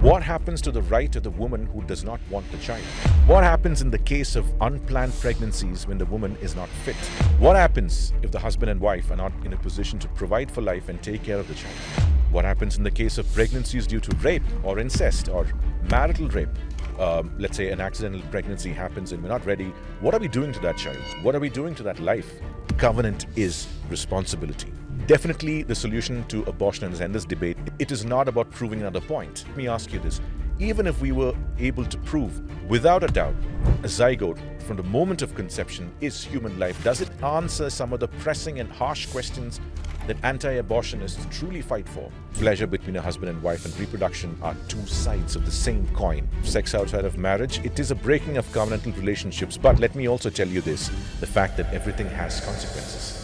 What happens to the right of the woman who does not want the child? What happens in the case of unplanned pregnancies when the woman is not fit? What happens if the husband and wife are not in a position to provide for life and take care of the child? What happens in the case of pregnancies due to rape or incest or marital rape? Let's say an accidental pregnancy happens and we're not ready. What are we doing to that child? What are we doing to that life? Covenant is responsibility. Definitely the solution to abortion and this debate, it is not about proving another point. Let me ask you this. Even if we were able to prove, without a doubt, a zygote from the moment of conception is human life, does it answer some of the pressing and harsh questions that anti-abortionists truly fight for? Pleasure between a husband and wife and reproduction are two sides of the same coin. Sex outside of marriage, it is a breaking of covenantal relationships. But let me also tell you this, the fact that everything has consequences.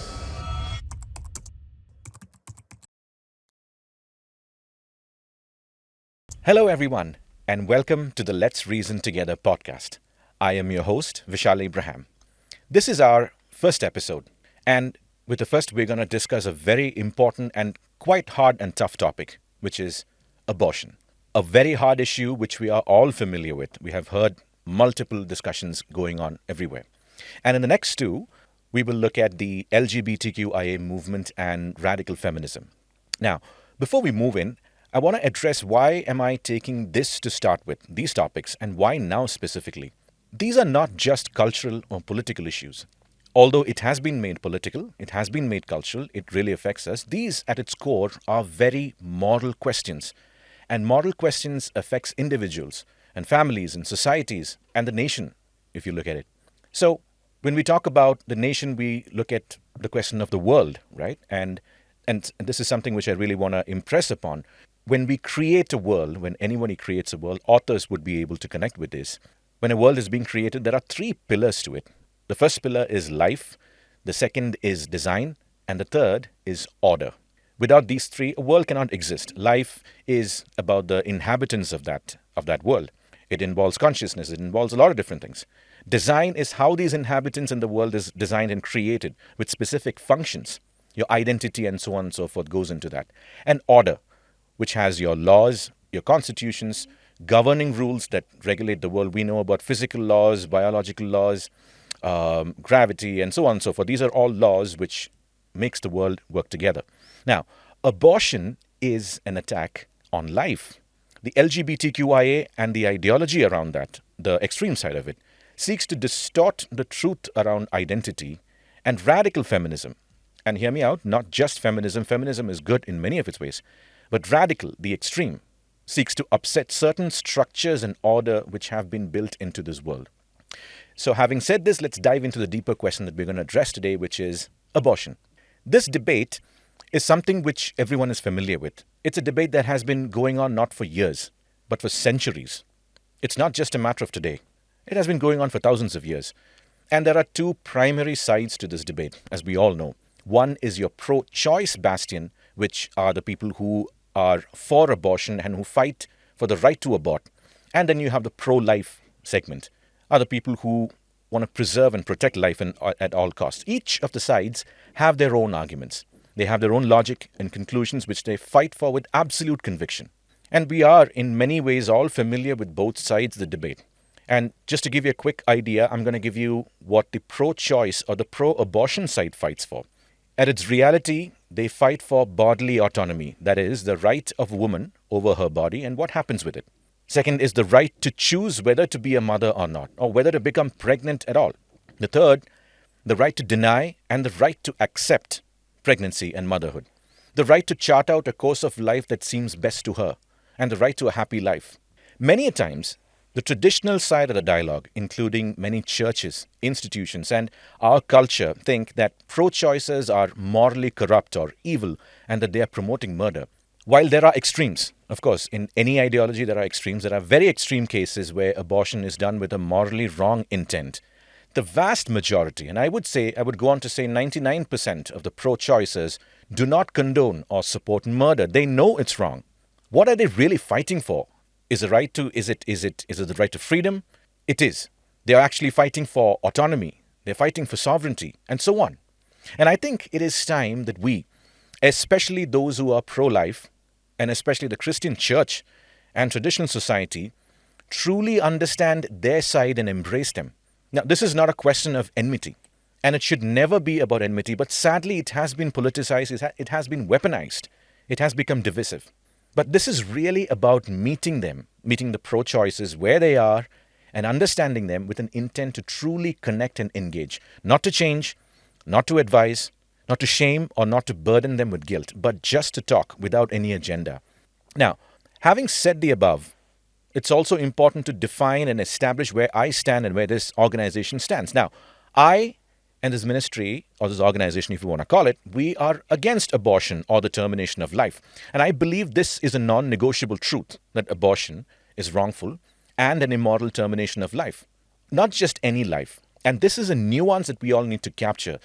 Hello everyone, and welcome to the Let's Reason Together podcast. I am your host, Vishal Abraham. This is our first episode, and with the first we're going to discuss a very important and quite hard and tough topic, which is abortion. A very hard issue which we are all familiar with. We have heard multiple discussions going on everywhere. And in the next two, we will look at the LGBTQIA movement and radical feminism. Now, before we move in, I want to address why am I taking this to start with, these topics, and why now specifically. These are not just cultural or political issues. Although it has been made political, it has been made cultural, it really affects us. These, at its core, are very moral questions. And moral questions affects individuals and families and societies and the nation, if you look at it. So, when we talk about the nation, we look at the question of the world, right? And this is something which I really want to impress upon. When we create a world, when anybody creates a world, authors would be able to connect with this. When a world is being created, there are three pillars to it. The first pillar is life, the second is design, and the third is order. Without these three, a world cannot exist. Life is about the inhabitants of that world. It involves consciousness, it involves a lot of different things. Design is how these inhabitants in the world is designed and created with specific functions. Your identity and so on and so forth goes into that. And order, which has your laws, your constitutions, governing rules that regulate the world. We know about physical laws, biological laws, gravity, and so on and so forth. These are all laws which makes the world work together. Now, abortion is an attack on life. The LGBTQIA and the ideology around that, the extreme side of it, seeks to distort the truth around identity, and radical feminism. And hear me out, not just feminism. Feminism is good in many of its ways. But radical, the extreme, seeks to upset certain structures and order which have been built into this world. So having said this, let's dive into the deeper question that we're going to address today, which is abortion. This debate is something which everyone is familiar with. It's a debate that has been going on not for years, but for centuries. It's not just a matter of today. It has been going on for thousands of years. And there are two primary sides to this debate, as we all know. One is your pro-choice bastion, which are the people who are for abortion and who fight for the right to abort. And then you have the pro-life segment, are the people who want to preserve and protect life at all costs. Each of the sides have their own arguments. They have their own logic and conclusions which they fight for with absolute conviction. And we are, in many ways, all familiar with both sides of the debate. And just to give you a quick idea, I'm going to give you what the pro-choice or the pro-abortion side fights for. At its reality, they fight for bodily autonomy, that is, the right of a woman over her body and what happens with it. Second is the right to choose whether to be a mother or not, or whether to become pregnant at all. The third, the right to deny and the right to accept pregnancy and motherhood. The right to chart out a course of life that seems best to her, and the right to a happy life. Many a times, the traditional side of the dialogue, including many churches, institutions, and our culture, think that pro-choicers are morally corrupt or evil and that they are promoting murder. While there are extremes, of course, in any ideology there are extremes. There are very extreme cases where abortion is done with a morally wrong intent. The vast majority, and I would go on to say 99% of the pro-choicers do not condone or support murder. They know it's wrong. What are they really fighting for? Is it the right to freedom? It is. They are actually fighting for autonomy. They're fighting for sovereignty, and so on. And I think it is time that we, especially those who are pro-life, and especially the Christian church, and traditional society truly understand their side and embrace them. Now, this is not a question of enmity, and it should never be about enmity, but sadly, it has been politicized, it has been weaponized, it has become divisive. But this is really about meeting them, meeting the pro choices where they are, and understanding them with an intent to truly connect and engage, not to change, not to advise, not to shame, or not to burden them with guilt, but just to talk without any agenda. Now, having said the above, it's also important to define and establish where I stand and where this organization stands. Now, I and this ministry, or this organization, if you want to call it, we are against abortion or the termination of life. And I believe this is a non negotiable truth that abortion is wrongful and an immoral termination of life. Not just any life. And this is a nuance that we all need to capture.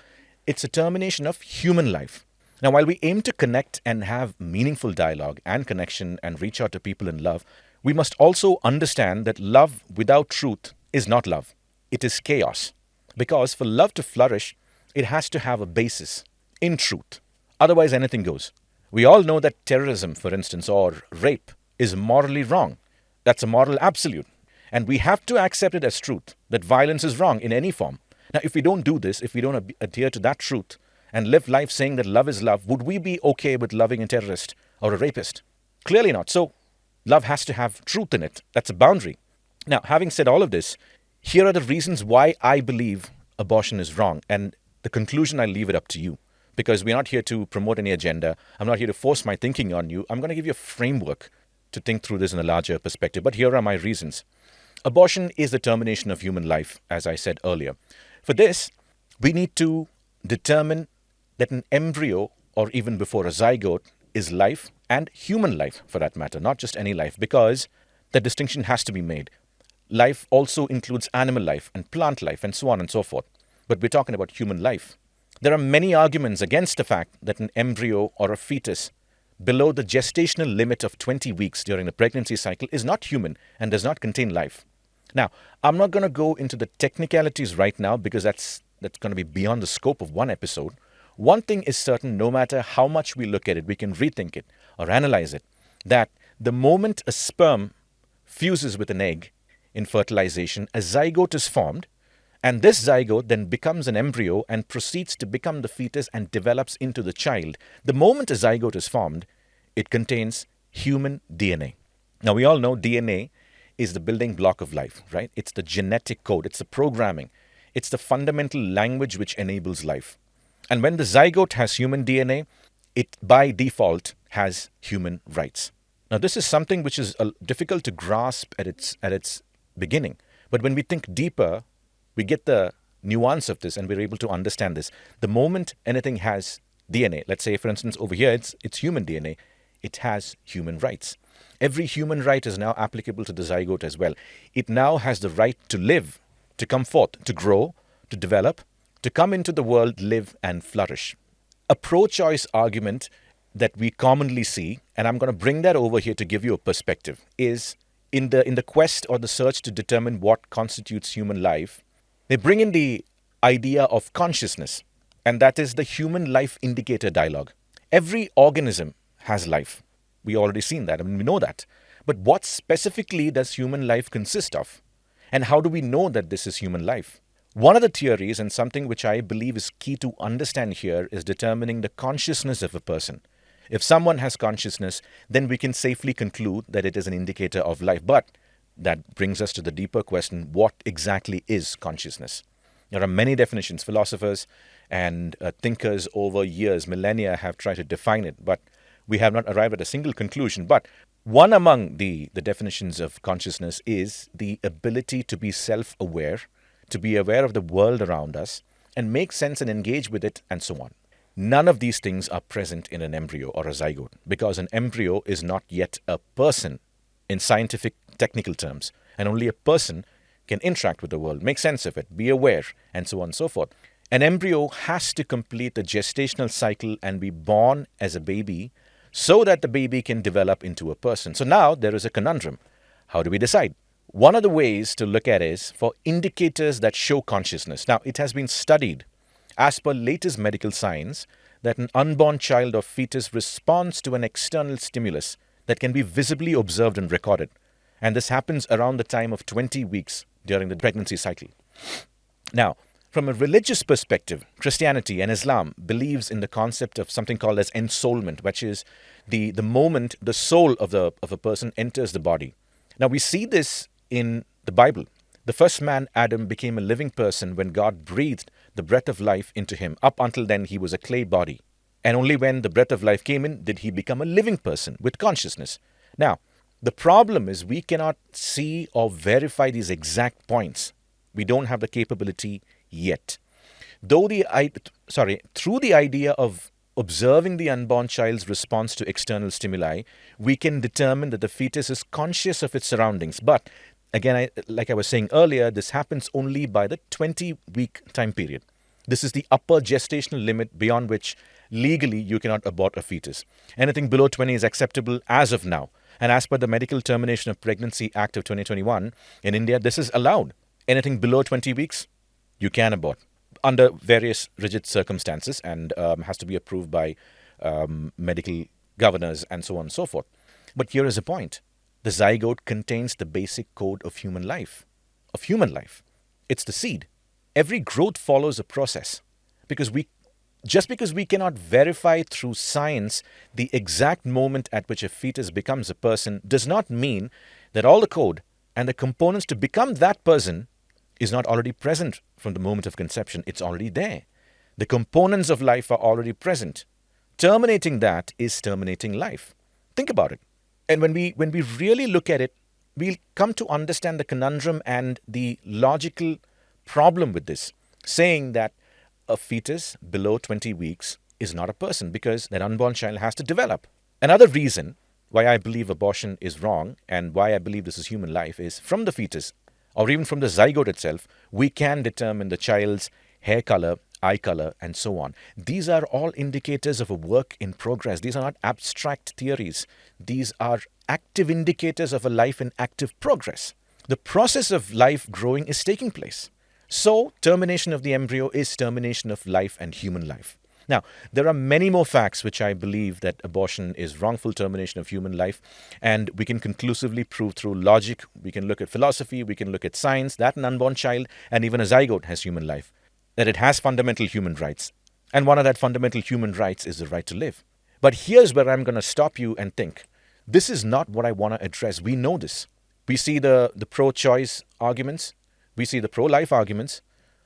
It's a termination of human life. Now, while we aim to connect and have meaningful dialogue and connection and reach out to people in love, we must also understand that love without truth is not love. It is chaos. Because for love to flourish, it has to have a basis in truth. Otherwise, anything goes. We all know that terrorism, for instance, or rape is morally wrong. That's a moral absolute. And we have to accept it as truth, that violence is wrong in any form. Now, if we don't do this, if we don't adhere to that truth and live life saying that love is love, would we be okay with loving a terrorist or a rapist? Clearly not. So, love has to have truth in it. That's a boundary. Now, having said all of this, here are the reasons why I believe abortion is wrong. And the conclusion, I leave it up to you. Because we're not here to promote any agenda. I'm not here to force my thinking on you. I'm going to give you a framework to think through this in a larger perspective. But here are my reasons. Abortion is the termination of human life, as I said earlier. For this, we need to determine that an embryo, or even before a zygote, is life, and human life for that matter, not just any life, because the distinction has to be made. Life also includes animal life and plant life and so on and so forth. But we're talking about human life. There are many arguments against the fact that an embryo or a fetus below the gestational limit of 20 weeks during the pregnancy cycle is not human and does not contain life. Now, I'm not going to go into the technicalities right now because that's going to be beyond the scope of one episode. One thing is certain, no matter how much we look at it, we can rethink it or analyze it, that the moment a sperm fuses with an egg in fertilization, a zygote is formed, and this zygote then becomes an embryo and proceeds to become the fetus and develops into the child. The moment a zygote is formed, it contains human DNA. Now, we all know DNA is the building block of life, right? It's the genetic code, it's the programming, it's the fundamental language which enables life. And when the zygote has human DNA, it by default has human rights. Now, this is something which is difficult to grasp at its beginning. But when we think deeper, we get the nuance of this and we're able to understand this. The moment anything has DNA, let's say, for instance, over here, it's human DNA, it has human rights. Every human right is now applicable to the zygote as well. It now has the right to live, to come forth, to grow, to develop, to come into the world, live and flourish. A pro-choice argument that we commonly see, and I'm going to bring that over here to give you a perspective, is in the quest or the search to determine what constitutes human life, they bring in the idea of consciousness, and that is the human life indicator dialogue. Every organism has life. We already seen that, we know that. But what specifically does human life consist of? And how do we know that this is human life? One of the theories, and something which I believe is key to understand here, is determining the consciousness of a person. If someone has consciousness, then we can safely conclude that it is an indicator of life. But that brings us to the deeper question, what exactly is consciousness? There are many definitions. Philosophers and thinkers over years, millennia, have tried to define it, but we have not arrived at a single conclusion. But one among the definitions of consciousness is the ability to be self-aware, to be aware of the world around us, and make sense and engage with it, and so on. None of these things are present in an embryo or a zygote, because an embryo is not yet a person in scientific technical terms, and only a person can interact with the world, make sense of it, be aware, and so on and so forth. An embryo has to complete the gestational cycle and be born as a baby so that the baby can develop into a person. So now there is a conundrum. How do we decide? One of the ways to look at it is for indicators that show consciousness. Now, it has been studied as per latest medical science that an unborn child or fetus responds to an external stimulus that can be visibly observed and recorded. And this happens around the time of 20 weeks during the pregnancy cycle. Now, from a religious perspective, Christianity and Islam believes in the concept of something called as ensoulment, which is the moment the soul of a person enters the body. Now, we see this in the Bible. The first man, Adam, became a living person when God breathed the breath of life into him. Up until then, he was a clay body. And only when the breath of life came in did he become a living person with consciousness. Now, the problem is we cannot see or verify these exact points. We don't have the capability yet. Through the idea of observing the unborn child's response to external stimuli, we can determine that the fetus is conscious of its surroundings. But again, like I was saying earlier, this happens only by the 20-week time period. This is the upper gestational limit beyond which legally you cannot abort a fetus. Anything below 20 is acceptable as of now. And as per the Medical Termination of Pregnancy Act of 2021, in India, this is allowed. Anything below 20 weeks, you can abort under various rigid circumstances and has to be approved by medical governors and so on and so forth. But here is a point. The zygote contains the basic code of human life. It's the seed. Every growth follows a process. Because we cannot verify through science the exact moment at which a fetus becomes a person does not mean that all the code and the components to become that person is not already present from the moment of conception. It's already there. The components of life are already present. Terminating that is terminating life. Think about it. And when we really look at it, we'll come to understand the conundrum and the logical problem with this, saying that a fetus below 20 weeks is not a person because that unborn child has to develop. Another reason why I believe abortion is wrong and why I believe this is human life is from the fetus or even from the zygote itself, we can determine the child's hair color, eye color, and so on. These are all indicators of a work in progress. These are not abstract theories. These are active indicators of a life in active progress. The process of life growing is taking place. So, termination of the embryo is termination of life and human life. Now, there are many more facts which I believe that abortion is wrongful termination of human life, and we can conclusively prove through logic, we can look at philosophy, we can look at science, that an unborn child and even a zygote has human life, that it has fundamental human rights. And one of that fundamental human rights is the right to live. But here's where I'm going to stop you and think. This is not what I want to address. We know this. We see the pro-choice arguments. We see the pro-life arguments.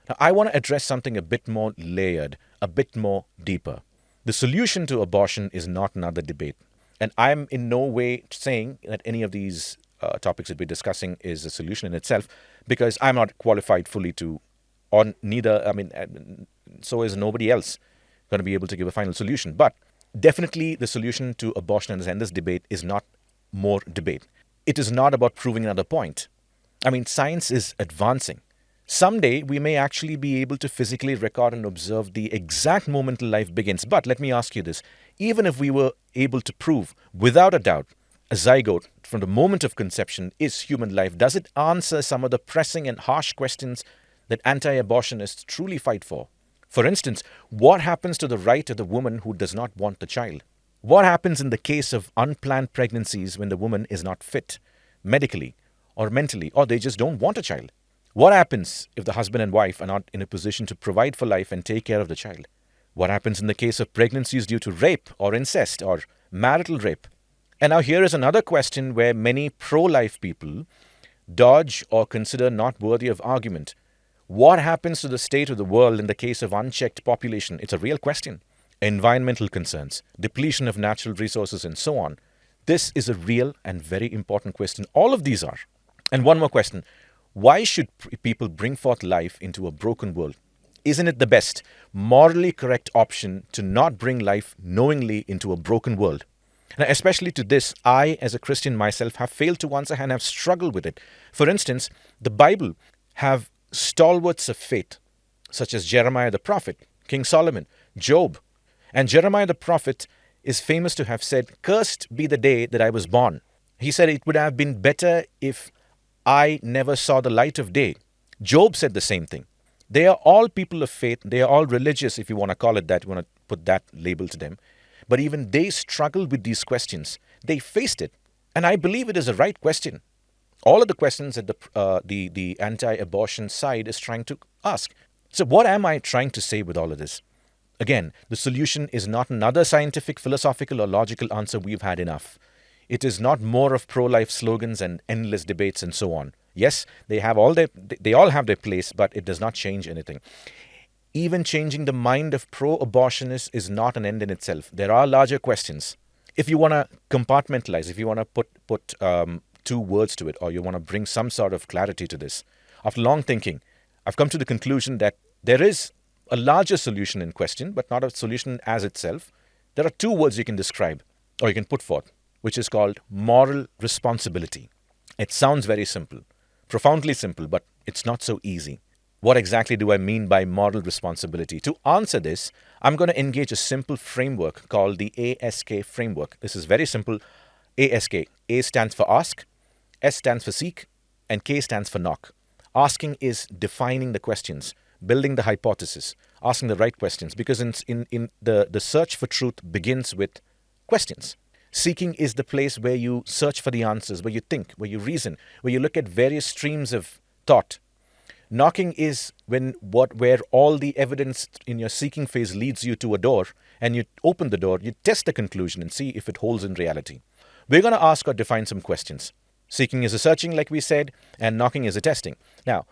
Now, I want to address something a bit more layered, a bit more deeper. The solution to abortion is not another debate. And I'm in no way saying that any of these topics that we're discussing is a solution in itself, because I'm not qualified fully to, or neither, so is nobody else going to be able to give a final solution. But definitely the solution to abortion and this debate is not more debate. It is not about proving another point. Science is advancing. Someday, we may actually be able to physically record and observe the exact moment life begins. But let me ask you this. Even if we were able to prove, without a doubt, a zygote from the moment of conception is human life, does it answer some of the pressing and harsh questions that anti-abortionists truly fight for? For instance, what happens to the right of the woman who does not want the child? What happens in the case of unplanned pregnancies when the woman is not fit, medically or mentally, or they just don't want a child? What happens if the husband and wife are not in a position to provide for life and take care of the child? What happens in the case of pregnancies due to rape or incest or marital rape? And now here is another question where many pro-life people dodge or consider not worthy of argument. What happens to the state of the world in the case of unchecked population? It's a real question. Environmental concerns, depletion of natural resources, and so on. This is a real and very important question. All of these are. And one more question. Why should people bring forth life into a broken world? Isn't it the best, morally correct option to not bring life knowingly into a broken world? Now, especially to this, I, as a Christian myself, have failed to answer and have struggled with it. For instance, the Bible have stalwarts of faith, such as Jeremiah the prophet, King Solomon, Job. And Jeremiah the prophet is famous to have said, "Cursed be the day that I was born." He said it would have been better if I never saw the light of day. Job said the same thing. They are all people of faith. They are all religious, if you want to call it that, you want to put that label to them. But even they struggled with these questions. They faced it. And I believe it is the right question. All of the questions that the anti-abortion side is trying to ask. So what am I trying to say with all of this? Again, the solution is not another scientific, philosophical, or logical answer. We've had enough. It is not more of pro-life slogans and endless debates and so on. Yes, they all have their place, but it does not change anything. Even changing the mind of pro-abortionists is not an end in itself. There are larger questions. If you want to compartmentalize, if you want to put two words to it, or you want to bring some sort of clarity to this, after long thinking, I've come to the conclusion that there is a larger solution in question, but not a solution as itself. There are two words you can describe, or you can put forth, which is called moral responsibility. It sounds very simple, profoundly simple, but it's not so easy. What exactly do I mean by moral responsibility? To answer this, I'm going to engage a simple framework called the ASK framework. This is very simple. ASK. A stands for ask, S stands for seek, and K stands for knock. Asking is defining the questions, building the hypothesis, asking the right questions, because in the search for truth begins with questions. Seeking is the place where you search for the answers, where you think, where you reason, where you look at various streams of thought. Knocking is where all the evidence in your seeking phase leads you to a door, and you open the door, you test the conclusion and see if it holds in reality. We're going to ask or define some questions. Seeking is a searching, like we said, and knocking is a testing. Now,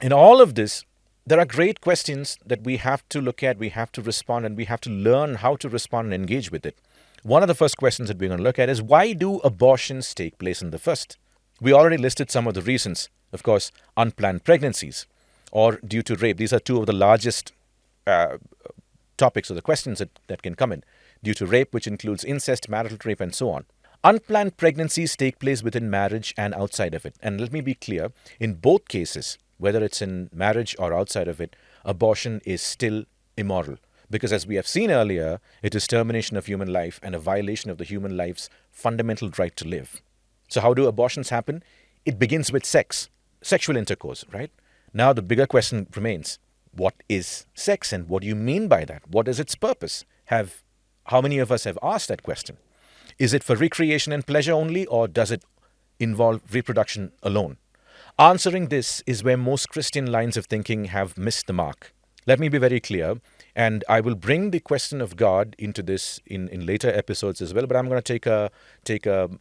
in all of this, there are great questions that we have to look at, we have to respond, and we have to learn how to respond and engage with it. One of the first questions that we're going to look at is, why do abortions take place in the first? We already listed some of the reasons. Of course, unplanned pregnancies or due to rape. These are two of the largest topics or the questions that can come in. Due to rape, which includes incest, marital rape, and so on. Unplanned pregnancies take place within marriage and outside of it. And let me be clear, in both cases, whether it's in marriage or outside of it, abortion is still immoral. Because as we have seen earlier, it is termination of human life and a violation of the human life's fundamental right to live. So how do abortions happen? It begins with sex, sexual intercourse, right? Now the bigger question remains, what is sex and what do you mean by that? What is its purpose? How many of us have asked that question? Is it for recreation and pleasure only, or does it involve reproduction alone? Answering this is where most Christian lines of thinking have missed the mark. Let me be very clear, and I will bring the question of God into this in later episodes as well, but I'm going to take a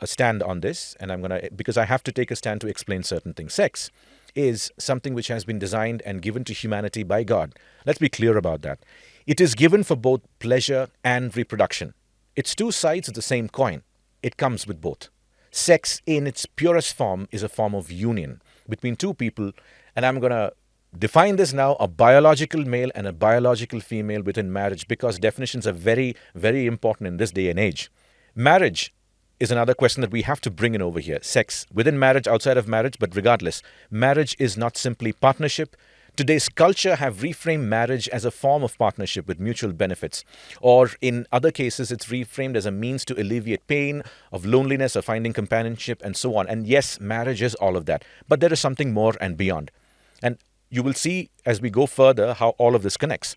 stand on this, and because I have to take a stand to explain certain things. Sex is something which has been designed and given to humanity by God. Let's be clear about that. It is given for both pleasure and reproduction. It's two sides of the same coin. It comes with both. Sex in its purest form is a form of union between two people, and I'm going to define this now, a biological male and a biological female within marriage, because definitions are very, very important in this day and age. Marriage is another question that we have to bring in over here. Sex within marriage, outside of marriage, but regardless, marriage is not simply partnership. Today's culture have reframed marriage as a form of partnership with mutual benefits, or in other cases, it's reframed as a means to alleviate pain, of loneliness, or finding companionship, and so on. And yes, marriage is all of that, but there is something more and beyond. And you will see as we go further how all of this connects.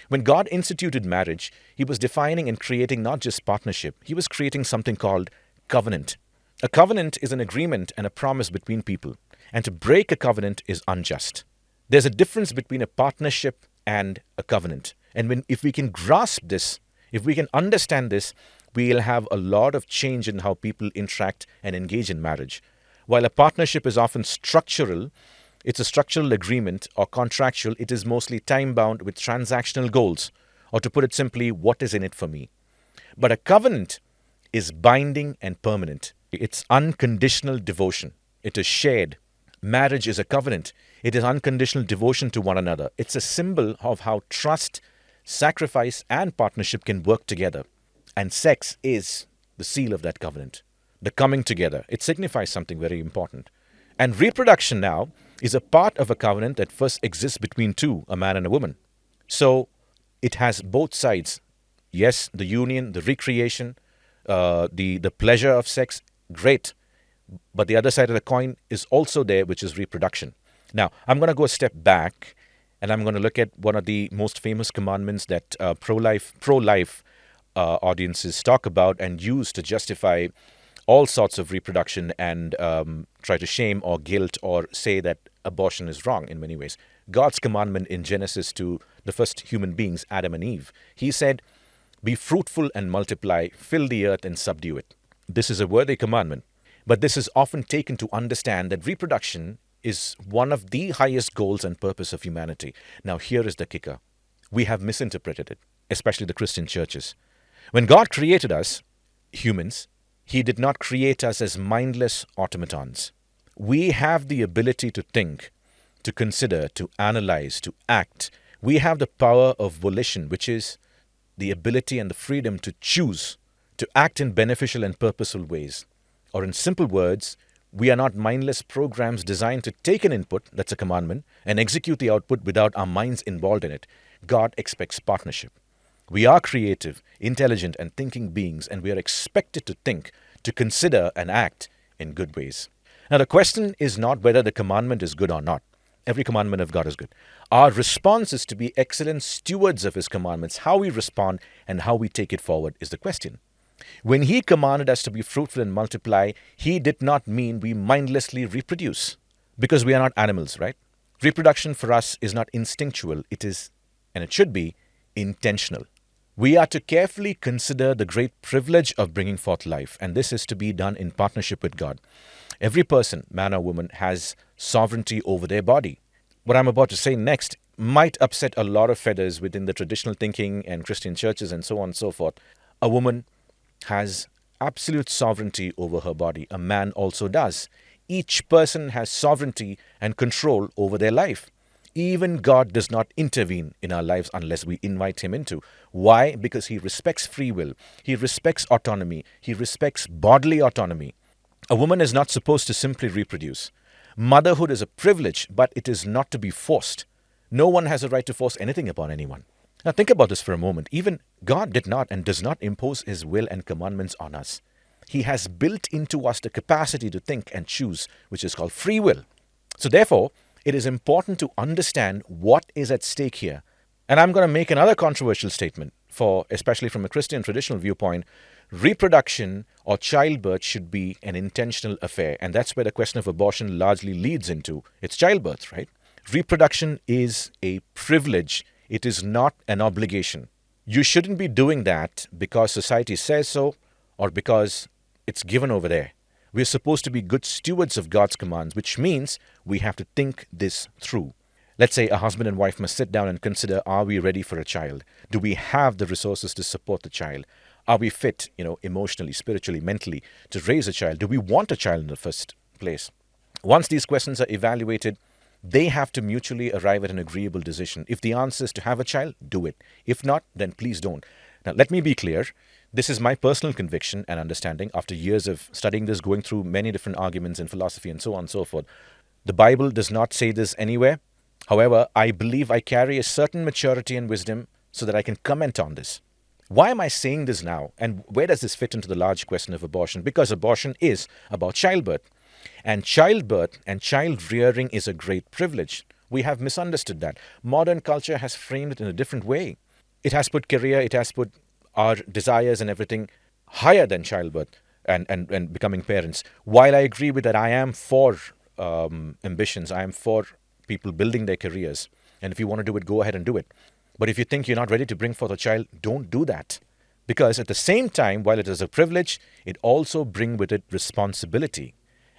When God instituted marriage, he was defining and creating not just partnership, he was creating something called covenant. A covenant is an agreement and a promise between people, and to break a covenant is unjust. There's a difference between a partnership and a covenant. And if we can grasp this, if we can understand this, we'll have a lot of change in how people interact and engage in marriage. While a partnership is often structural, it's a structural agreement or contractual, it is mostly time-bound with transactional goals, or to put it simply, what is in it for me? But a covenant is binding and permanent. It's unconditional devotion. It is shared. Marriage is a covenant. It is unconditional devotion to one another. It's a symbol of how trust, sacrifice, and partnership can work together. And sex is the seal of that covenant. The coming together. It signifies something very important. And reproduction now is a part of a covenant that first exists between two, a man and a woman. So it has both sides. Yes, the union, the recreation, the pleasure of sex, great. But the other side of the coin is also there, which is reproduction. Now, I'm going to go a step back, and I'm going to look at one of the most famous commandments that pro-life audiences talk about and use to justify all sorts of reproduction and try to shame or guilt or say that abortion is wrong in many ways. God's commandment in Genesis to the first human beings, Adam and Eve, he said, "Be fruitful and multiply, fill the earth and subdue it." This is a worthy commandment, but this is often taken to understand that reproduction is one of the highest goals and purpose of humanity. Now, here is the kicker. We have misinterpreted it, especially the Christian churches. When God created us, humans, he did not create us as mindless automatons. We have the ability to think, to consider, to analyze, to act. We have the power of volition, which is the ability and the freedom to choose, to act in beneficial and purposeful ways. Or in simple words, we are not mindless programs designed to take an input, that's a commandment, and execute the output without our minds involved in it. God expects partnership. We are creative, intelligent, and thinking beings, and we are expected to think, to consider, and act in good ways. Now, the question is not whether the commandment is good or not. Every commandment of God is good. Our response is to be excellent stewards of his commandments. How we respond and how we take it forward is the question. When he commanded us to be fruitful and multiply, he did not mean we mindlessly reproduce, because we are not animals, right? Reproduction for us is not instinctual. It is, and it should be, intentional. We are to carefully consider the great privilege of bringing forth life, and this is to be done in partnership with God. Every person, man or woman, has sovereignty over their body. What I'm about to say next might upset a lot of feathers within the traditional thinking and Christian churches and so on and so forth. A woman has absolute sovereignty over her body. A man also does. Each person has sovereignty and control over their life. Even God does not intervene in our lives unless we invite him into. Why? Because he respects free will. He respects autonomy. He respects bodily autonomy. A woman is not supposed to simply reproduce. Motherhood is a privilege, but it is not to be forced. No one has a right to force anything upon anyone. Now think about this for a moment. Even God did not and does not impose his will and commandments on us. He has built into us the capacity to think and choose, which is called free will. So therefore, it is important to understand what is at stake here. And I'm going to make another controversial statement, especially from a Christian traditional viewpoint. Reproduction or childbirth should be an intentional affair. And that's where the question of abortion largely leads into. It's childbirth, right? Reproduction is a privilege. It is not an obligation. You shouldn't be doing that because society says so or because it's given over there. We're supposed to be good stewards of God's commands, which means we have to think this through. Let's say a husband and wife must sit down and consider, are we ready for a child? Do we have the resources to support the child? Are we fit, emotionally, spiritually, mentally to raise a child? Do we want a child in the first place? Once these questions are evaluated, they have to mutually arrive at an agreeable decision. If the answer is to have a child, do it. If not, then please don't. Now, let me be clear. This is my personal conviction and understanding after years of studying this, going through many different arguments in philosophy and so on and so forth. The Bible does not say this anywhere. However, I believe I carry a certain maturity and wisdom so that I can comment on this. Why am I saying this now? And where does this fit into the large question of abortion? Because abortion is about childbirth. And childbirth and child rearing is a great privilege. We have misunderstood that. Modern culture has framed it in a different way. It has put career, it has put our desires and everything higher than childbirth and becoming parents. While I agree with that, I am for ambitions. I am for people building their careers. And if you want to do it, go ahead and do it. But if you think you're not ready to bring forth a child, don't do that. Because at the same time, while it is a privilege, it also brings with it responsibility.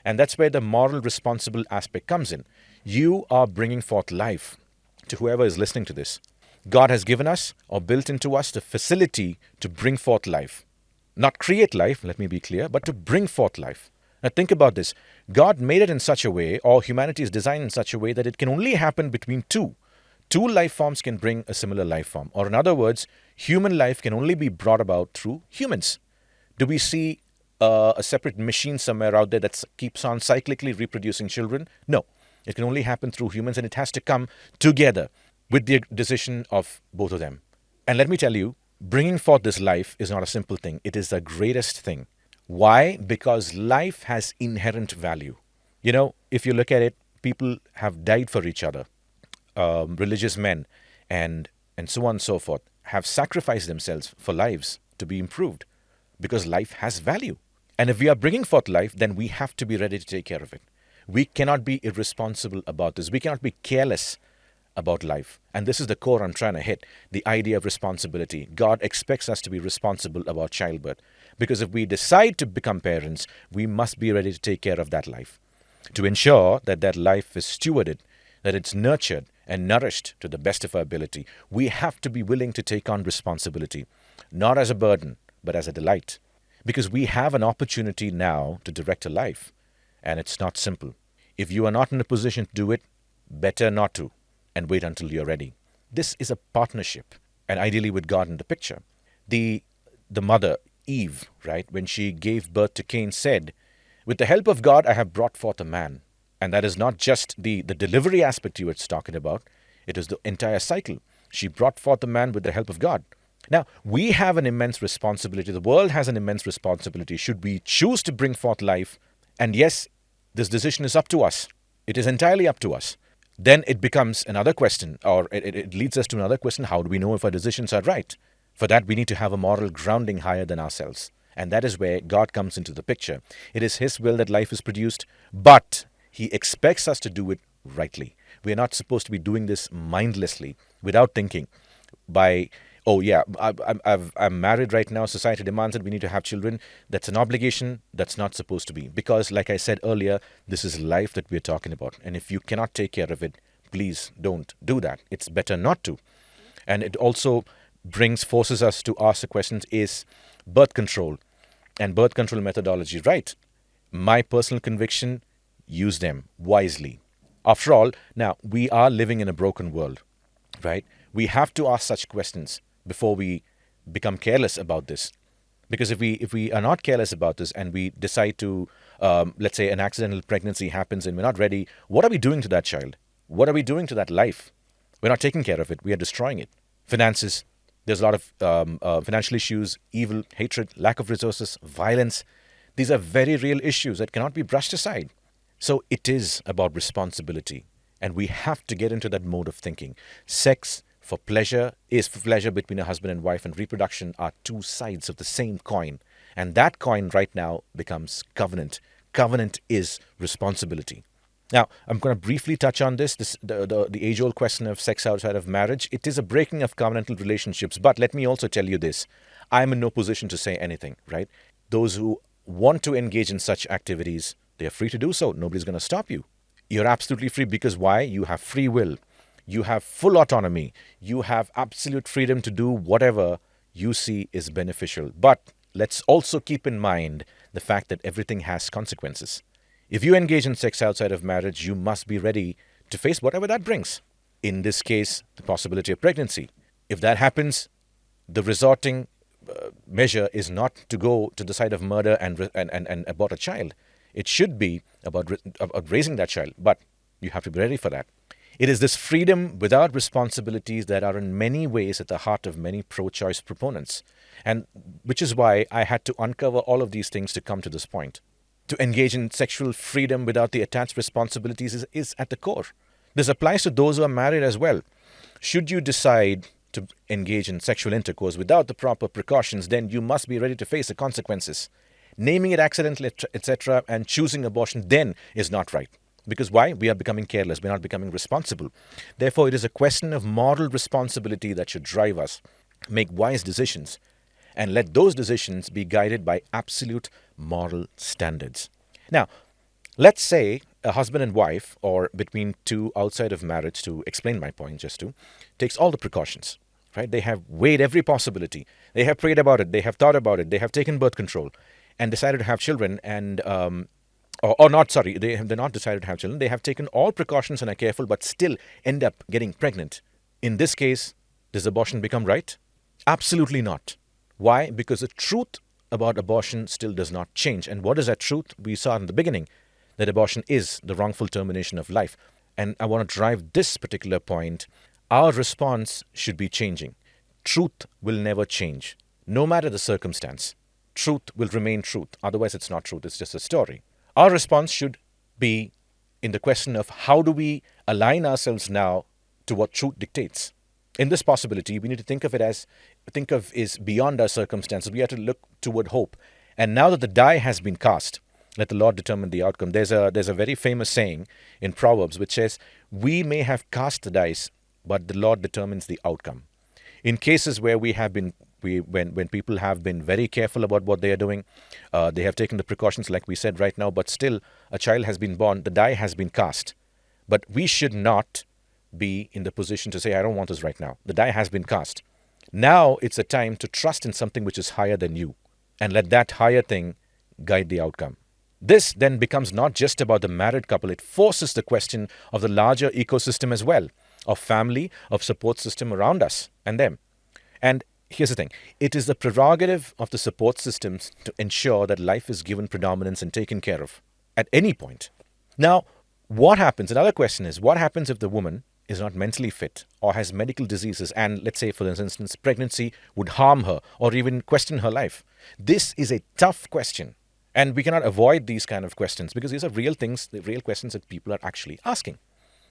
And that's where the moral responsible aspect comes in. You are bringing forth life to whoever is listening to this. God has given us or built into us the facility to bring forth life. Not create life, let me be clear, but to bring forth life. Now think about this. God made it in such a way, or humanity is designed in such a way that it can only happen between two. Two life forms can bring a similar life form. Or in other words, human life can only be brought about through humans. Do we see a separate machine somewhere out there that keeps on cyclically reproducing children? No. It can only happen through humans, and it has to come together with the decision of both of them. And let me tell you, bringing forth this life is not a simple thing. It is the greatest thing. Why? Because life has inherent value. If you look at it, people have died for each other. Religious men and so on and so forth have sacrificed themselves for lives. to be improved because life has value. And if we are bringing forth life, then we have to be ready to take care of it. We cannot be irresponsible about this. We cannot be careless about life. And this is the core I'm trying to hit, the idea of responsibility. God expects us to be responsible about childbirth. Because if we decide to become parents, we must be ready to take care of that life, to ensure that that life is stewarded, that it's nurtured and nourished to the best of our ability. We have to be willing to take on responsibility, not as a burden, but as a delight. Because we have an opportunity now to direct a life, and it's not simple. If you are not in a position to do it, better not to, and wait until you're ready. This is a partnership, and ideally with God in the picture. The mother, Eve, right, when she gave birth to Cain, said, "With the help of God, I have brought forth a man." And that is not just the delivery aspect you were talking about. It is the entire cycle. She brought forth a man with the help of God. Now, we have an immense responsibility. The world has an immense responsibility. Should we choose to bring forth life? And yes, this decision is up to us. It is entirely up to us. Then it becomes another question, or it leads us to another question. How do we know if our decisions are right? For that, we need to have a moral grounding higher than ourselves. And that is where God comes into the picture. It is His will that life is produced, but He expects us to do it rightly. We are not supposed to be doing this mindlessly, without thinking, by, oh yeah, I'm married right now, society demands it, we need to have children. That's an obligation. That's not supposed to be. Because, like I said earlier, this is life that we're talking about. And if you cannot take care of it, please don't do that. It's better not to. And it also forces us to ask the questions, is birth control and birth control methodology right? My personal conviction, use them wisely. After all, now, we are living in a broken world, right? We have to ask such questions before we become careless about this. Because if we are not careless about this and we decide to, let's say an accidental pregnancy happens and we're not ready, what are we doing to that child? What are we doing to that life? We're not taking care of it. We are destroying it. Finances. There's a lot of financial issues, evil, hatred, lack of resources, violence. These are very real issues that cannot be brushed aside. So it is about responsibility. And we have to get into that mode of thinking. Sex for pleasure is for pleasure between a husband and wife, and reproduction are two sides of the same coin. And that coin right now becomes covenant. Covenant is responsibility. Now, I'm going to briefly touch on the age-old question of sex outside of marriage. It is a breaking of covenantal relationships. But let me also tell you this. I'm in no position to say anything, right? Those who want to engage in such activities, they are free to do so. Nobody's going to stop you. You're absolutely free because why? You have free will. You have full autonomy. You have absolute freedom to do whatever you see is beneficial. But let's also keep in mind the fact that everything has consequences. If you engage in sex outside of marriage, you must be ready to face whatever that brings. In this case, the possibility of pregnancy. If that happens, the resorting measure is not to go to the side of murder and abort a child. It should be about raising that child, but you have to be ready for that. It is this freedom without responsibilities that are in many ways at the heart of many pro-choice proponents, and which is why I had to uncover all of these things to come to this point. To engage in sexual freedom without the attached responsibilities is at the core. This applies to those who are married as well. Should you decide to engage in sexual intercourse without the proper precautions, then you must be ready to face the consequences. Naming it accidental, etc., and choosing abortion then is not right. Because why? We are becoming careless. We're not becoming responsible. Therefore, it is a question of moral responsibility that should drive us. Make wise decisions. And let those decisions be guided by absolute moral standards. Now, let's say a husband and wife, or between two outside of marriage, to explain my point takes all the precautions. Right? They have weighed every possibility. They have prayed about it. They have thought about it. They have taken birth control and decided to have children they're not decided to have children. They have taken all precautions and are careful, but still end up getting pregnant. In this case, does abortion become right? Absolutely not. Why? Because the truth about abortion still does not change. And what is that truth? We saw in the beginning that abortion is the wrongful termination of life. And I want to drive this particular point. Our response should be changing. Truth will never change, no matter the circumstance. Truth will remain truth. Otherwise, it's not truth. It's just a story. Our response should be in the question of how do we align ourselves now to what truth dictates. In this possibility, we need to think of it as think of is beyond our circumstances. We have to look toward hope. And now that the die has been cast, let the Lord determine the outcome. There's a very famous saying in Proverbs which says, "We may have cast the dice, but the Lord determines the outcome." In cases where when people have been very careful about what they are doing, they have taken the precautions like we said right now, but still a child has been born, the die has been cast. But we should not be in the position to say, "I don't want this right now." The die has been cast. Now it's a time to trust in something which is higher than you and let that higher thing guide the outcome. This then becomes not just about the married couple, it forces the question of the larger ecosystem as well, of family, of support system around us and them. And here's the thing, it is the prerogative of the support systems to ensure that life is given predominance and taken care of at any point. Now, what happens? Another question is, what happens if the woman is not mentally fit or has medical diseases and, let's say, for instance, pregnancy would harm her or even question her life? This is a tough question. And we cannot avoid these kind of questions because these are real things, the real questions that people are actually asking.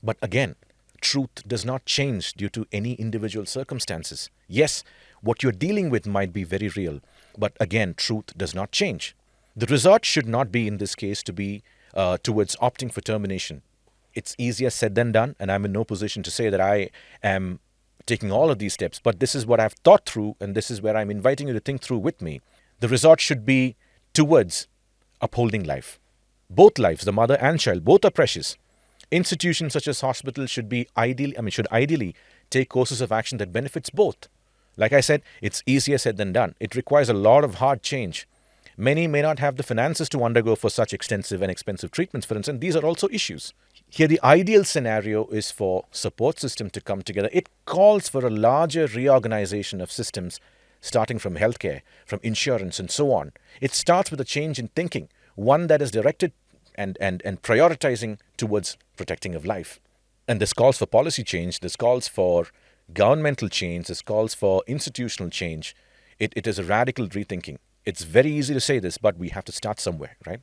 But again, truth does not change due to any individual circumstances. Yes, what you're dealing with might be very real, but again, truth does not change. The resort should not be, in this case, to be towards opting for termination. It's easier said than done, and I'm in no position to say that I am taking all of these steps, but this is what I've thought through, and this is where I'm inviting you to think through with me. The resort should be towards upholding life. Both lives, the mother and child, both are precious. Institutions such as hospitals should ideally take courses of action that benefits both. Like I said, it's easier said than done. It requires a lot of hard change. Many may not have the finances to undergo for such extensive and expensive treatments, for instance. These are also issues. Here, the ideal scenario is for support system to come together. It calls for a larger reorganization of systems, starting from healthcare, from insurance, and so on. It starts with a change in thinking, one that is directed and prioritizing towards protecting of life. And this calls for policy change, this calls for governmental change, this calls for institutional change. It is a radical rethinking. It's very easy to say this, but we have to start somewhere, right?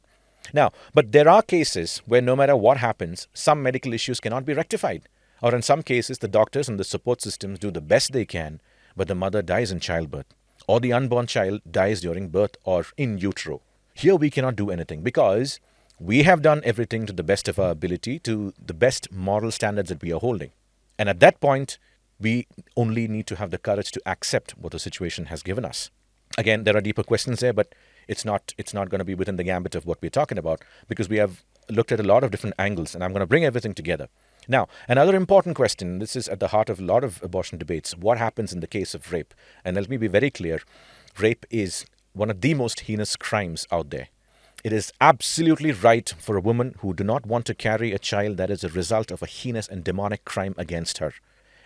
Now, but there are cases where no matter what happens, some medical issues cannot be rectified. Or in some cases, the doctors and the support systems do the best they can, but the mother dies in childbirth, or the unborn child dies during birth or in utero. Here we cannot do anything because we have done everything to the best of our ability, to the best moral standards that we are holding. And at that point, we only need to have the courage to accept what the situation has given us. Again, there are deeper questions there, but it's not going to be within the gambit of what we're talking about because we have looked at a lot of different angles, and I'm going to bring everything together. Now, another important question, this is at the heart of a lot of abortion debates, what happens in the case of rape? And let me be very clear, rape is one of the most heinous crimes out there. It is absolutely right for a woman who do not want to carry a child that is a result of a heinous and demonic crime against her.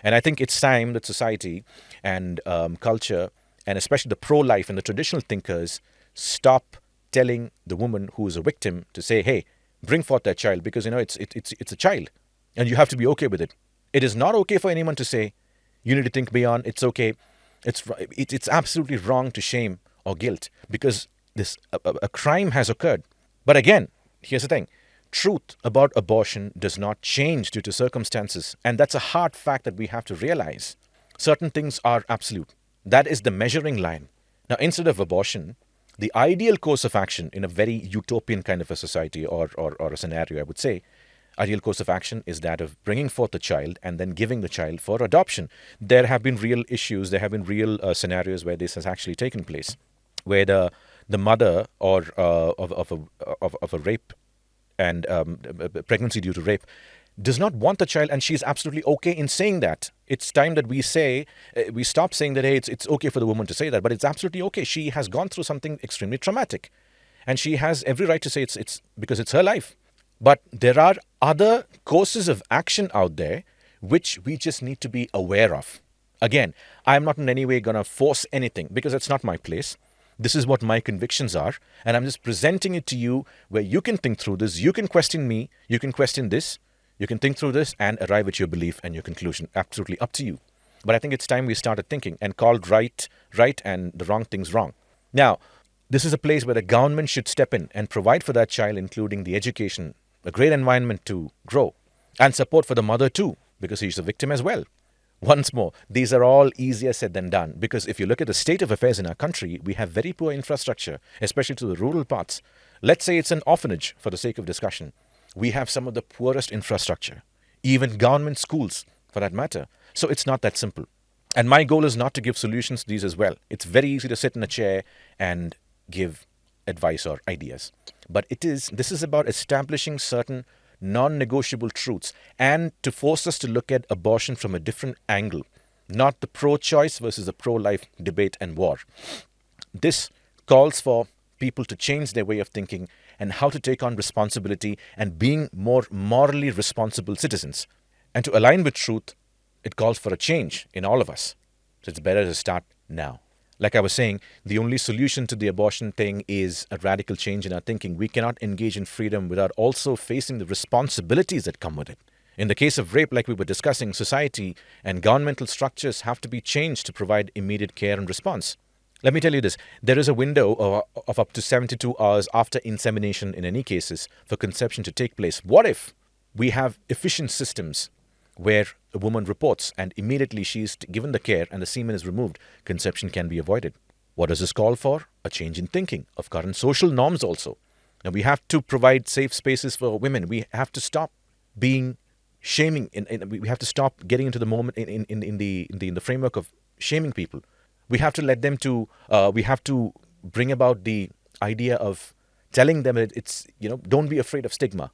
And I think it's time that society and culture, and especially the pro-life and the traditional thinkers, stop telling the woman who is a victim to say, "Hey, bring forth that child," because it's a child, and you have to be okay with it. It is not okay for anyone to say, "You need to think beyond." It's okay. It's absolutely wrong to shame or guilt because a crime has occurred. But again, here's the thing: truth about abortion does not change due to circumstances, and that's a hard fact that we have to realize. Certain things are absolute. That is the measuring line. Now, instead of abortion, the ideal course of action in a very utopian kind of a society or a scenario, I would say, ideal course of action is that of bringing forth the child and then giving the child for adoption. There have been real issues, there have been real scenarios where this has actually taken place, where the mother or of a rape and pregnancy due to rape does not want the child, and she's absolutely okay in saying that. It's time that we stop saying that, hey, it's okay for the woman to say that, but it's absolutely okay. She has gone through something extremely traumatic, and she has every right to say it's because it's her life. But there are other courses of action out there which we just need to be aware of. Again, I'm not in any way going to force anything because it's not my place. This is what my convictions are, and I'm just presenting it to you where you can think through this. You can question me. You can question this. You can think through this and arrive at your belief and your conclusion. Absolutely up to you. But I think it's time we started thinking and called right and the wrong things wrong. Now, this is a place where the government should step in and provide for that child, including the education, a great environment to grow, and support for the mother too, because she's a victim as well. Once more, these are all easier said than done, because if you look at the state of affairs in our country, we have very poor infrastructure, especially to the rural parts. Let's say it's an orphanage for the sake of discussion. We have some of the poorest infrastructure, even government schools for that matter. So it's not that simple. And my goal is not to give solutions to these as well. It's very easy to sit in a chair and give advice or ideas. But this is about establishing certain non-negotiable truths and to force us to look at abortion from a different angle, not the pro-choice versus the pro-life debate and war. This calls for people to change their way of thinking and how to take on responsibility and being more morally responsible citizens. And to align with truth, it calls for a change in all of us. So it's better to start now. Like I was saying, the only solution to the abortion thing is a radical change in our thinking. We cannot engage in freedom without also facing the responsibilities that come with it. In the case of rape, like we were discussing, society and governmental structures have to be changed to provide immediate care and response. Let me tell you this. There is a window of up to 72 hours after insemination in any cases for conception to take place. What if we have efficient systems where a woman reports and immediately she's given the care and the semen is removed, conception can be avoided? What does this call for? A change in thinking of current social norms also. Now we have to provide safe spaces for women. We have to stop being shaming. We have to stop getting into the moment in the framework of shaming people. We have to let them to. We have to bring about the idea of telling them that it's don't be afraid of stigma,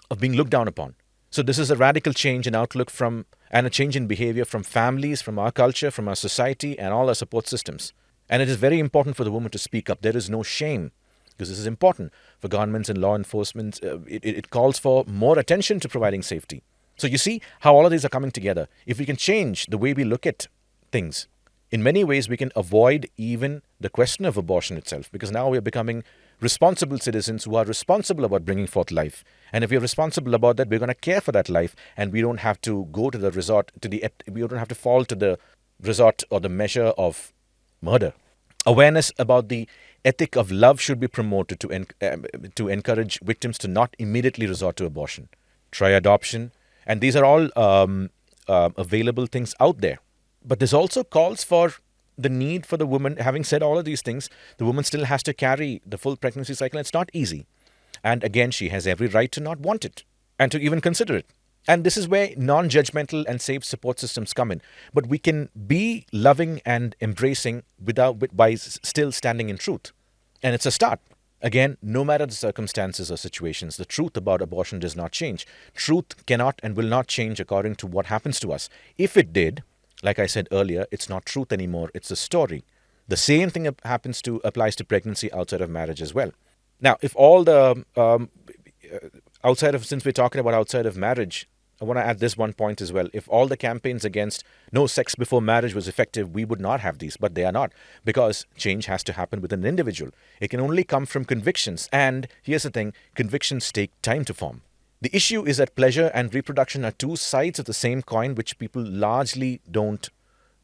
of being looked down upon. So this is a radical change in outlook and a change in behavior from families, from our culture, from our society, and all our support systems. And it is very important for the woman to speak up. There is no shame, because this is important for governments and law enforcement. It calls for more attention to providing safety. So you see how all of these are coming together. If we can change the way we look at things, in many ways we can avoid even the question of abortion itself, because now we are becoming responsible citizens who are responsible about bringing forth life. And if we're responsible about that, we're going to care for that life, and we don't have to go to the resort, we don't have to fall to the resort or the measure of murder. Awareness about the ethic of love should be promoted to encourage victims to not immediately resort to abortion. Try adoption. And these are all available things out there. But this also calls for the need for the woman. Having said all of these things, the woman still has to carry the full pregnancy cycle. It's not easy. And again, she has every right to not want it and to even consider it. And this is where non-judgmental and safe support systems come in. But we can be loving and embracing by still standing in truth. And it's a start. Again, no matter the circumstances or situations, the truth about abortion does not change. Truth cannot and will not change according to what happens to us. If it did, like I said earlier, it's not truth anymore, it's a story. The same thing applies to pregnancy outside of marriage as well. Now, if all the, since we're talking about outside of marriage, I want to add this one point as well. If all the campaigns against no sex before marriage was effective, we would not have these, but they are not, because change has to happen with an individual. It can only come from convictions, and here's the thing, convictions take time to form. The issue is that pleasure and reproduction are two sides of the same coin, which people largely don't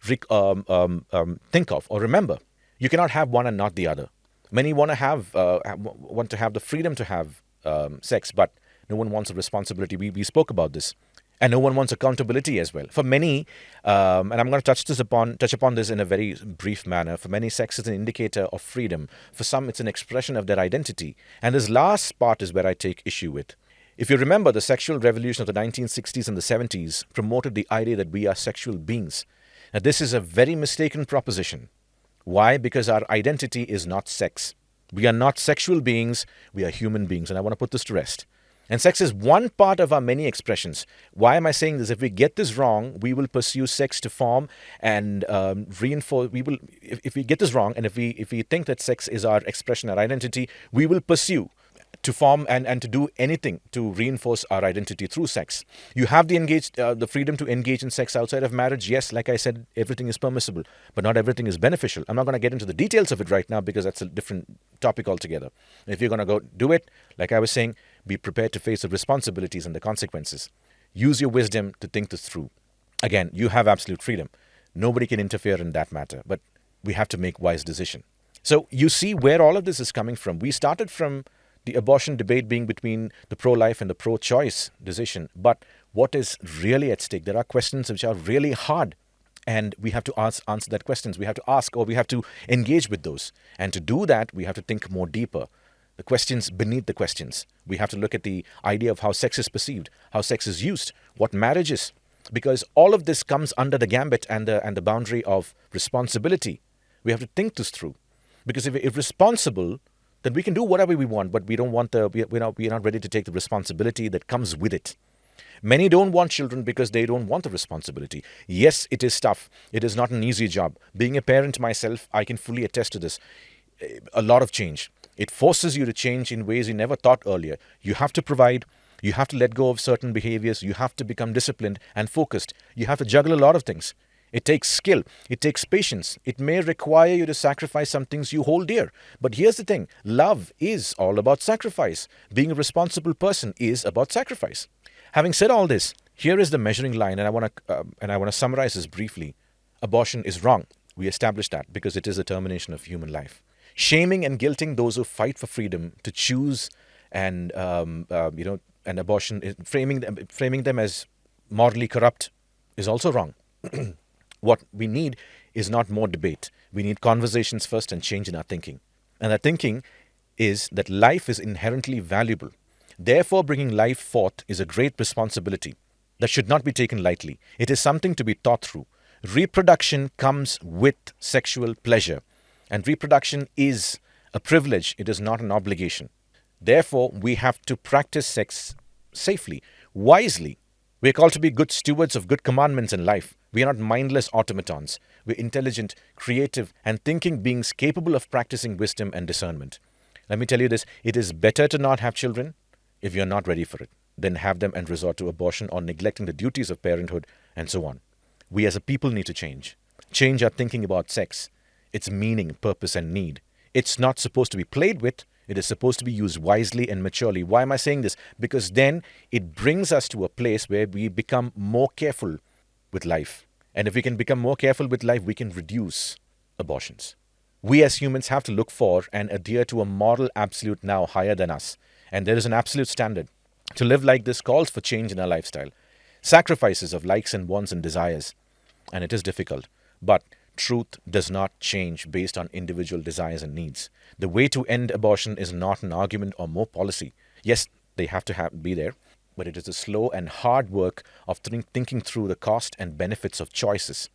think of or remember. You cannot have one and not the other. Many want to have the freedom to have sex, but no one wants a responsibility. We spoke about this, and no one wants accountability as well. For many, and I'm going to touch upon this in a very brief manner. For many, sex is an indicator of freedom. For some, it's an expression of their identity. And this last part is where I take issue with. If you remember, the sexual revolution of the 1960s and the 70s promoted the idea that we are sexual beings. Now, this is a very mistaken proposition. Why? Because our identity is not sex. We are not sexual beings, we are human beings, and I want to put this to rest. And sex is one part of our many expressions. Why am I saying this? If we get this wrong, we will pursue sex to form and reinforce. If we get this wrong, and if we think that sex is our expression, our identity, we will pursue to form and to do anything to reinforce our identity through sex. You have the freedom to engage in sex outside of marriage. Yes, like I said, everything is permissible, but not everything is beneficial. I'm not going to get into the details of it right now because that's a different topic altogether. If you're going to go do it, like I was saying, be prepared to face the responsibilities and the consequences. Use your wisdom to think this through. Again, you have absolute freedom. Nobody can interfere in that matter, but we have to make wise decisions. So you see where all of this is coming from. We started from the abortion debate being between the pro-life and the pro-choice decision. But what is really at stake. There are questions which are really hard, and we have to answer that questions. We have to ask, or we have to engage with those. And to do that, we have to think more deeper. The questions beneath the questions. We have to look at the idea of how sex is perceived, how sex is used, what marriage is. Because all of this comes under the gambit and the boundary of responsibility. We have to think this through. Because if responsible, then we can do whatever we want, but we don't want we're not ready to take the responsibility that comes with it. Many don't want children because they don't want the responsibility. Yes, it is tough. It is not an easy job. Being a parent myself, I can fully attest to this. A lot of change. It forces you to change in ways you never thought earlier. You have to provide. You have to let go of certain behaviors. You have to become disciplined and focused. You have to juggle a lot of things. It takes skill. It takes patience. It may require you to sacrifice some things you hold dear. But here's the thing. Love is all about sacrifice. Being a responsible person is about sacrifice. Having said all this, here is the measuring line, and I want to summarize this briefly. Abortion is wrong. We established that because it is a termination of human life. Shaming and guilting those who fight for freedom to choose and an abortion, framing them as morally corrupt, is also wrong. What we need is not more debate. We need conversations first and change in our thinking. And that thinking is that life is inherently valuable. Therefore, bringing life forth is a great responsibility that should not be taken lightly. It is something to be thought through. Reproduction comes with sexual pleasure, and reproduction is a privilege. It is not an obligation. Therefore, we have to practice sex safely, wisely. We are called to be good stewards of good commandments in life. We are not mindless automatons. We are intelligent, creative, and thinking beings capable of practicing wisdom and discernment. Let me tell you this, it is better to not have children if you're not ready for it than have them and resort to abortion or neglecting the duties of parenthood and so on. We as a people need to change. Change our thinking about sex, its meaning, purpose, and need. It's not supposed to be played with. It is supposed to be used wisely and maturely. Why am I saying this? Because then it brings us to a place where we become more careful with life. And if we can become more careful with life, we can reduce abortions. We as humans have to look for and adhere to a moral absolute now higher than us. And there is an absolute standard. To live like this calls for change in our lifestyle. Sacrifices of likes and wants and desires. And it is difficult. But truth does not change based on individual desires and needs. The way to end abortion is not an argument or more policy. Yes, they have to be there. But it is a slow and hard work of thinking through the cost and benefits of choices.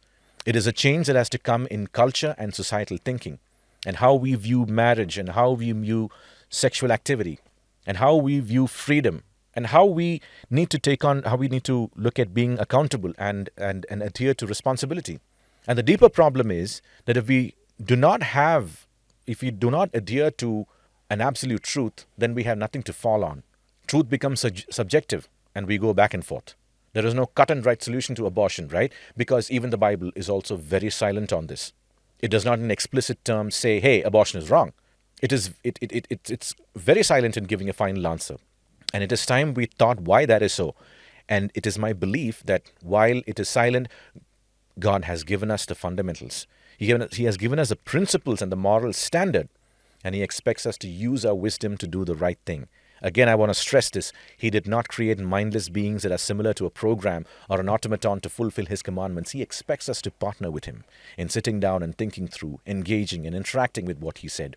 It is a change that has to come in culture and societal thinking, and how we view marriage, and how we view sexual activity, and how we view freedom, and how we need to look at being accountable and adhere to responsibility. And the deeper problem is that if we do not adhere to an absolute truth, then we have nothing to fall on. Truth becomes subjective, and we go back and forth. There is no cut and right solution to abortion, right? Because even the Bible is also very silent on this. It does not in explicit terms say, hey, abortion is wrong. It's very silent in giving a final answer. And it is time we thought why that is so. And it is my belief that while it is silent, God has given us the fundamentals. He has given us the principles and the moral standard. And He expects us to use our wisdom to do the right thing. Again, I want to stress this. He did not create mindless beings that are similar to a program or an automaton to fulfill His commandments. He expects us to partner with Him in sitting down and thinking through, engaging and interacting with what He said.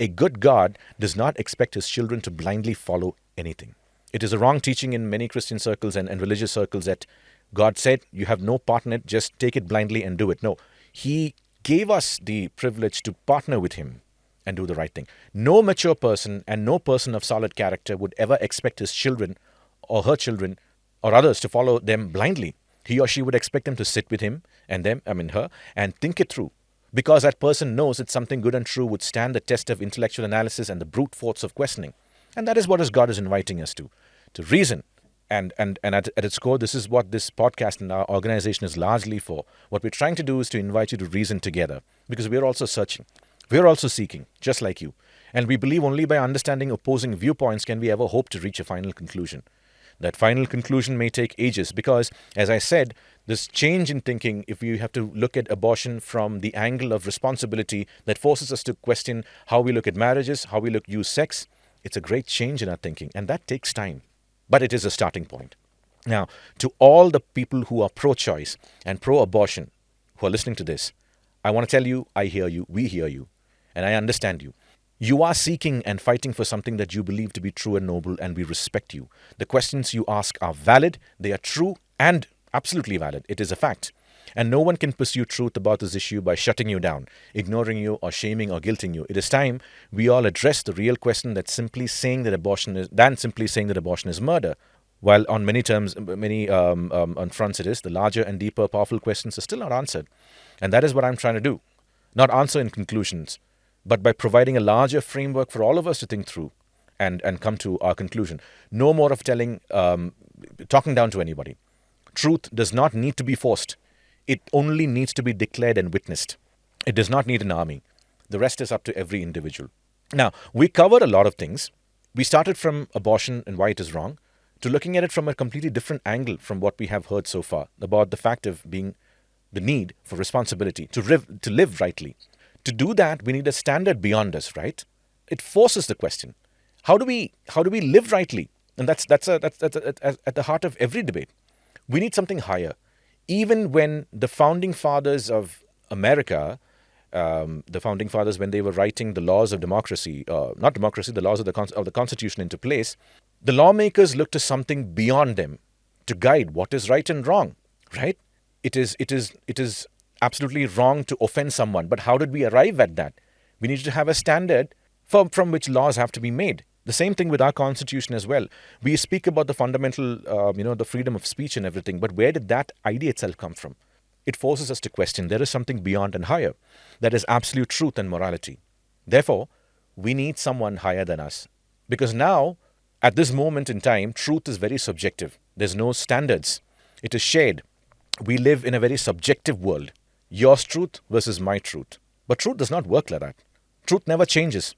A good God does not expect His children to blindly follow anything. It is a wrong teaching in many Christian circles and religious circles that God said, you have no part in it, just take it blindly and do it. No, He gave us the privilege to partner with Him and do the right thing. No mature person and no person of solid character would ever expect his children or her children or others to follow them blindly. He or she would expect them to sit with him and her, and think it through. Because that person knows that something good and true would stand the test of intellectual analysis and the brute force of questioning. And that is what God is inviting us to reason. And at its core, this is what this podcast and our organization is largely for. What we're trying to do is to invite you to reason together, because we're also searching. We're also seeking, just like you. And we believe only by understanding opposing viewpoints can we ever hope to reach a final conclusion. That final conclusion may take ages because, as I said, this change in thinking, if you have to look at abortion from the angle of responsibility that forces us to question how we look at marriages, how we use sex, it's a great change in our thinking. And that takes time. But it is a starting point. Now, to all the people who are pro choice and pro abortion who are listening to this, I want to tell you, I hear you, we hear you, and I understand you. You are seeking and fighting for something that you believe to be true and noble, and we respect you. The questions you ask are valid, they are true and absolutely valid. It is a fact. And no one can pursue truth about this issue by shutting you down, ignoring you, or shaming or guilting you. It is time we all address the real question that simply saying that abortion is than simply saying that abortion is murder. While on many terms, many on fronts it is, the larger and deeper, powerful questions are still not answered. And that is what I'm trying to do. Not answer in conclusions, but by providing a larger framework for all of us to think through and come to our conclusion. No more of talking down to anybody. Truth does not need to be forced. It only needs to be declared and witnessed. It does not need an army. The rest is up to every individual. Now, we covered a lot of things. We started from abortion and why it is wrong to looking at it from a completely different angle from what we have heard so far about the fact of being the need for responsibility to live rightly. To do that, we need a standard beyond us, right? It forces the question: how do we live rightly? And that's at the heart of every debate. We need something higher. Even when the founding fathers of America, the founding fathers, when they were writing the laws of democracy, not democracy, the laws of the Constitution into place, the lawmakers looked to something beyond them to guide what is right and wrong, right? It is absolutely wrong to offend someone, but how did we arrive at that? We need to have a standard from which laws have to be made. The same thing with our constitution as well. We speak about the fundamental, the freedom of speech and everything, but where did that idea itself come from? It forces us to question there is something beyond and higher. That is absolute truth and morality. Therefore, we need someone higher than us. Because now, at this moment in time, truth is very subjective. There's no standards. It is shared. We live in a very subjective world. Yours truth versus my truth. But truth does not work like that. Truth never changes.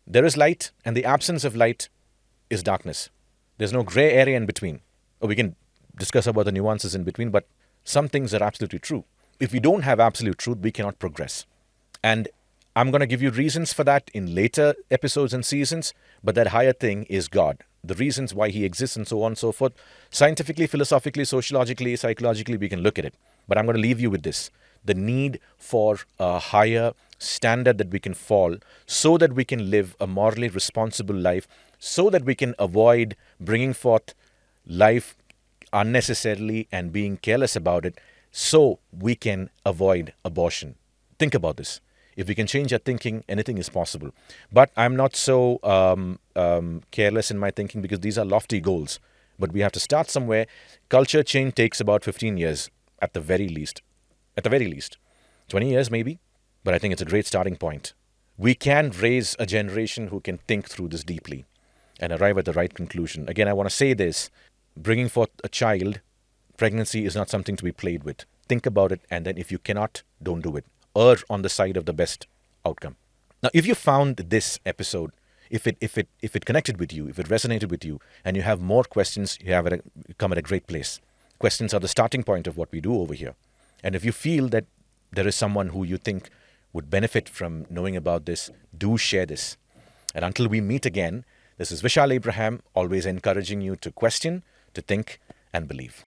There is light, and the absence of light is darkness. There's no gray area in between. Or we can discuss about the nuances in between, but some things are absolutely true. If we don't have absolute truth, we cannot progress. And I'm going to give you reasons for that in later episodes and seasons, but that higher thing is God. The reasons why he exists and so on and so forth. Scientifically, philosophically, sociologically, psychologically, we can look at it. But I'm going to leave you with this. The need for a higher standard that we can fall so that we can live a morally responsible life, so that we can avoid bringing forth life unnecessarily and being careless about it, so we can avoid abortion. Think about this. If we can change our thinking, anything is possible. But I'm not so careless in my thinking because these are lofty goals. But we have to start somewhere. Culture change takes about 15 years at the very least. At the very least. 20 years maybe. But I think it's a great starting point. We can raise a generation who can think through this deeply and arrive at the right conclusion. Again, I want to say this. Bringing forth a child, pregnancy is not something to be played with. Think about it, and then if you cannot, don't do it. Err on the side of the best outcome. Now, if you found this episode, if it connected with you, if it resonated with you, and you have more questions, you have come at a great place. Questions are the starting point of what we do over here. And if you feel that there is someone who you think would benefit from knowing about this, do share this. And until we meet again, this is Vishal Abraham, always encouraging you to question, to think, and believe.